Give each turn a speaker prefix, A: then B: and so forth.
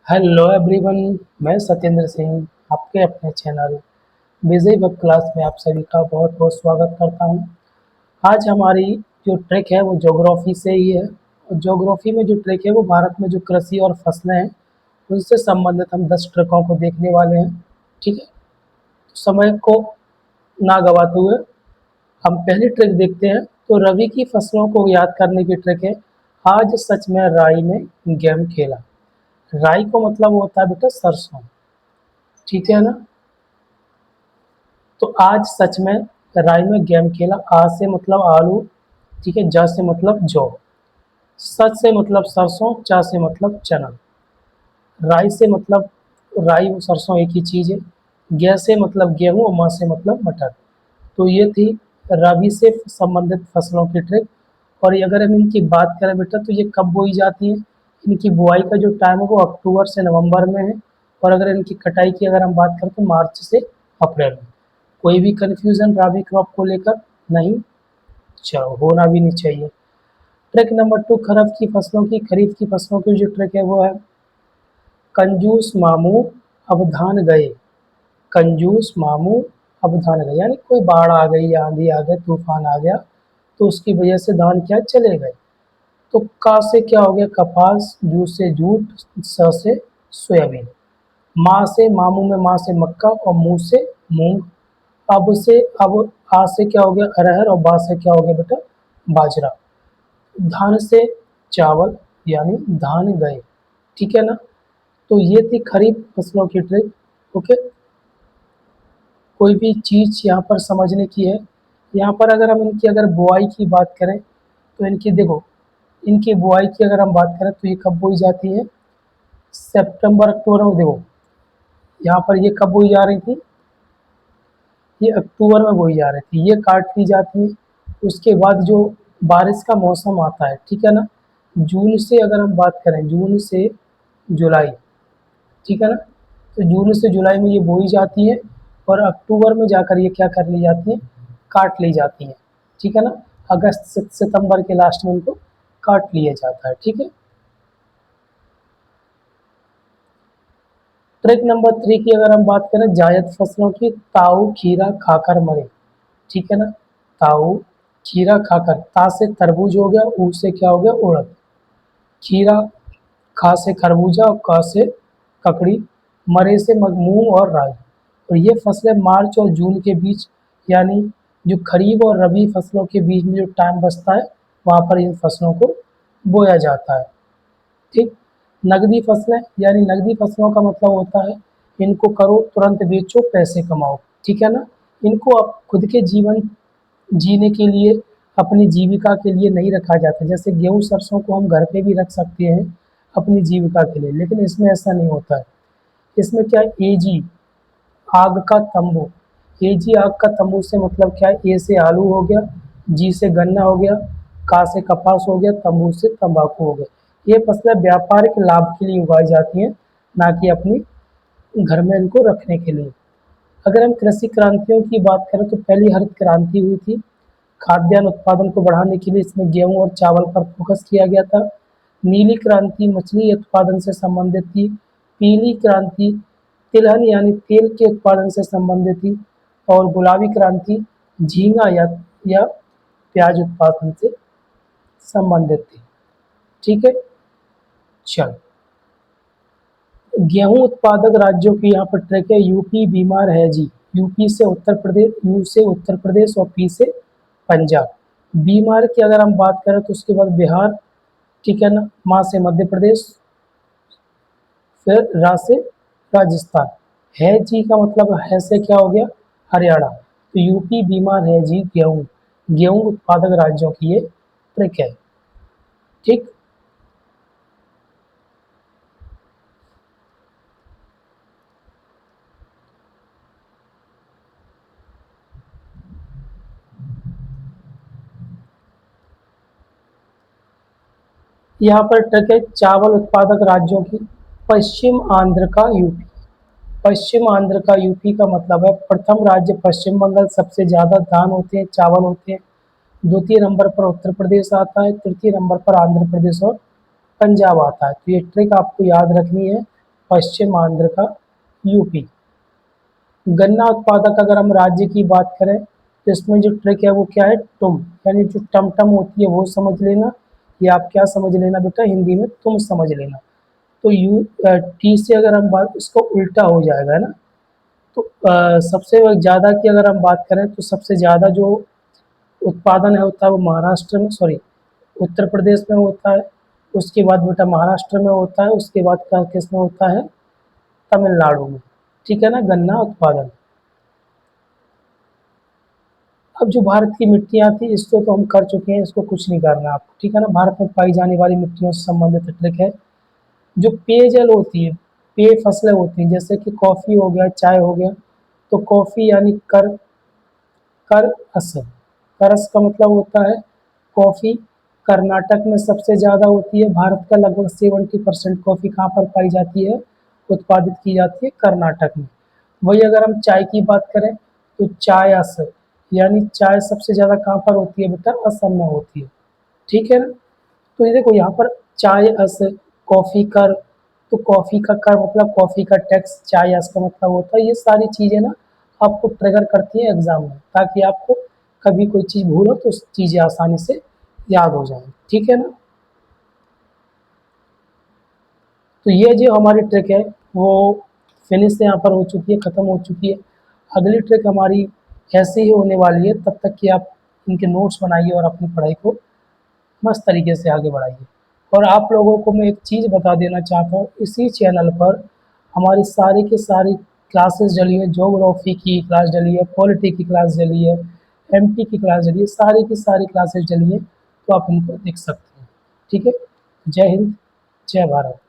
A: Hello everyone. मैं सत्येंद्र सिंह आपके अपने चैनल बिजी वेब क्लास में आप सभी का बहुत बहुत स्वागत करता हूं। आज हमारी जो ट्रिक है वो ज्योग्राफी से ही है। और ज्योग्राफी में जो ट्रिक है वो भारत में जो कृषि और फसलें हैं उनसे संबंधित हम 10 ट्रिकों को देखने वाले हैं। ठीक है, तो समय को ना गवाते हुए हम पहली ट्रिक देखते हैं। तो रवि की फसलों को याद करने की ट्रिक है, आज सच में राई में गेम खेला। राई को मतलब होता है बेटा सरसों। ठीक है ना। तो आज सच में राई में गेम खेला। आ से मतलब आलू, ठीक है। जा से मतलब जौ, सच से मतलब सरसों, चा से मतलब चना, राई से मतलब राई और सरसों एक ही चीज़ है। गे से मतलब गेहूँ और माँ से मतलब मटर। तो ये थी रबी से संबंधित फसलों की ट्रिक। और ये अगर हम इनकी बात करें बेटा तो ये कब बोई जाती है, इनकी बुआई का जो टाइम है वो अक्टूबर से नवंबर में है। और अगर इनकी कटाई की अगर हम बात करें तो मार्च से अप्रैल में। कोई भी कन्फ्यूज़न रबी क्रॉप को लेकर नहीं, चलो होना भी नहीं चाहिए। ट्रिक नंबर 2, खरीफ की फसलों की जो ट्रिक है वो है कंजूस मामू अब धान गए। कंजूस मामू अब धान गए, यानी कोई बाढ़ आ गई या आंधी आ गई, तूफान आ गया तो उसकी वजह से धान क्या चले गए। तो का से क्या हो गया कपास, जू से जूट, स से सोयाबीन, माँ से मामू में माँ से मक्का और मुँह से मूंग। अब आ से क्या हो गया अरहर और बा से क्या हो गया बेटा बाजरा। धान से चावल, यानी धान गए। ठीक है ना। तो ये थी खरीफ फसलों की ट्रिक। ओके, कोई भी चीज़ यहाँ पर समझने की है। यहाँ पर अगर हम इनकी अगर बुआई की बात करें तो इनकी देखो, इनकी बुआई की अगर हम बात करें तो ये कब बोई जाती है, सितंबर अक्टूबर में। देखो यहाँ पर ये कब बोई जा रही थी, ये अक्टूबर में बोई जा रही थी, ये काट ली जाती है। उसके बाद जो बारिश का मौसम आता है, ठीक है ना, जून से अगर हम बात करें, जून से जुलाई, ठीक है ना, तो जून से जुलाई में ये बोई जाती है और अक्टूबर में जाकर ये क्या कर ली जाती है, काट ली जाती है। ठीक है ना, अगस्त से सितंबर के लास्ट में इनको काट लिया जाता है। ठीक है। ट्रिक नंबर 3 की अगर हम बात करें जायद फसलों की, ताऊ खीरा खाकर मरे। ठीक है ना, ताऊ खीरा खाकर, ता से तरबूज हो गया, ऊ से क्या हो गया उड़द, खीरा, खा से खरबूजा और का से ककड़ी, मरे से मूंग और राई। और ये फसलें मार्च और जून के बीच, यानी जो खरीफ और रबी फसलों के बीच में जो टाइम बचता है वहाँ पर इन फसलों को बोया जाता है। ठीक। नकदी फसलें, यानी नकदी फसलों का मतलब होता है इनको करो तुरंत बेचो पैसे कमाओ। ठीक है ना, इनको आप खुद के जीवन जीने के लिए, अपनी जीविका के लिए नहीं रखा जाता। जैसे गेहूँ सरसों को हम घर पे भी रख सकते हैं अपनी जीविका के लिए, लेकिन इसमें ऐसा नहीं होता है। इसमें क्या है, एजी आग का तंबू। एजी आग का तंबू से मतलब क्या है, ए से आलू हो गया, जी से गन्ना हो गया, का से कपास हो गया, तंबू से तंबाकू हो गया। ये फसलें व्यापारिक लाभ के लिए उगाई जाती हैं, ना कि अपनी घर में इनको रखने के लिए। अगर हम कृषि क्रांतियों की बात करें तो पहली हरित क्रांति हुई थी। खाद्यान्न उत्पादन को बढ़ाने के लिए इसमें गेहूं और चावल पर फोकस किया गया था। नीली क्रांति मछली उत्पादन से संबंधित थी। पीली क्रांति तिलहन यानी तेल के उत्पादन से संबंधित थी। और गुलाबी क्रांति झींगा या प्याज उत्पादन से संबंधित थी। ठीक है। चल, गेहूं उत्पादक राज्यों की यहाँ पर ट्रैक है, यूपी बीमार है जी। यूपी से उत्तर प्रदेश, यू से उत्तर प्रदेश और पी से पंजाब। बीमार की अगर हम बात करें तो उसके बाद बिहार, ठीक है ना, माँ से मध्य प्रदेश, फिर रा से राजस्थान। है जी का मतलब है से क्या हो गया हरियाणा। तो यूपी बीमार है जी गेहूं, गेहूं उत्पादक राज्यों की ये ट्रिक है। ठीक। यहाँ पर ट्रिक है चावल उत्पादक राज्यों की, पश्चिम आंध्र का यूपी। पश्चिम आंध्र का यूपी का मतलब है प्रथम राज्य पश्चिम बंगाल, सबसे ज़्यादा धान होते हैं, चावल होते हैं। द्वितीय नंबर पर उत्तर प्रदेश आता है, तृतीय नंबर पर आंध्र प्रदेश और पंजाब आता है। तो ये ट्रिक आपको याद रखनी है। पश्चिम आंध्र का यूपी। गन्ना उत्पादक अगर हम राज्य की बात करें तो इसमें जो ट्रिक है वो क्या है, तुम, यानी जो टमटम होती है वो समझ लेना, या आप क्या समझ लेना बेटा, हिंदी में तुम समझ लेना। तो टी से अगर हम बात, इसको उल्टा हो जाएगा, है ना। तो सबसे ज़्यादा की अगर हम बात करें तो सबसे ज़्यादा जो उत्पादन है होता है वो महाराष्ट्र में, सॉरी, उत्तर प्रदेश में होता है। उसके बाद बेटा महाराष्ट्र में होता है, उसके बाद का किस में होता है, तमिलनाडु में। ठीक है ना, गन्ना उत्पादन। अब जो भारत की मिट्टियाँ थी इसको तो हम कर चुके हैं, इसको कुछ नहीं करना आपको, ठीक है ना। भारत में पाई जाने वाली मिट्टियों से संबंधित ट्रिक है। जो पेयजल होती है, पेय फसलें होती हैं, जैसे कि कॉफ़ी हो गया, चाय हो गया, तो कॉफ़ी यानी कर अस, करस का मतलब होता है कॉफ़ी। कर्नाटक में सबसे ज़्यादा होती है, भारत का लगभग 70% कॉफ़ी कहाँ पर पाई जाती है, उत्पादित की जाती है कर्नाटक में। वही अगर हम चाय की बात करें तो चाय अस, यानी चाय सबसे ज़्यादा कहाँ पर होती है बेटा, असम में होती है। ठीक है ना। तो ये देखो यहाँ पर चाय अस, कॉफ़ी कर, तो कॉफ़ी का कर मतलब कॉफ़ी का टैक्स, चाय अस का मतलब होता है, ये सारी चीज़ें ना आपको ट्रिगर करती है एग्जाम में, ताकि आपको कभी कोई चीज़ भूलो तो चीज़ें आसानी से याद हो जाए। ठीक है ना। तो ये जो हमारी ट्रिक है वो फिनिश यहाँ पर हो चुकी है, ख़त्म हो चुकी है। अगली ट्रिक हमारी ऐसे ही होने वाली है, तब तक कि आप इनके नोट्स बनाइए और अपनी पढ़ाई को मस्त तरीके से आगे बढ़ाइए। और आप लोगों को मैं एक चीज़ बता देना चाहता हूँ, इसी चैनल पर हमारी सारी की सारी क्लासेस डली है, ज्योग्राफी की क्लास डली है, पॉलिटी की क्लास डली है, एमपी की क्लास डली है, सारी की सारी क्लासेस डली है, तो आप इनको देख सकते हैं। ठीक है। जय हिंद, जय भारत।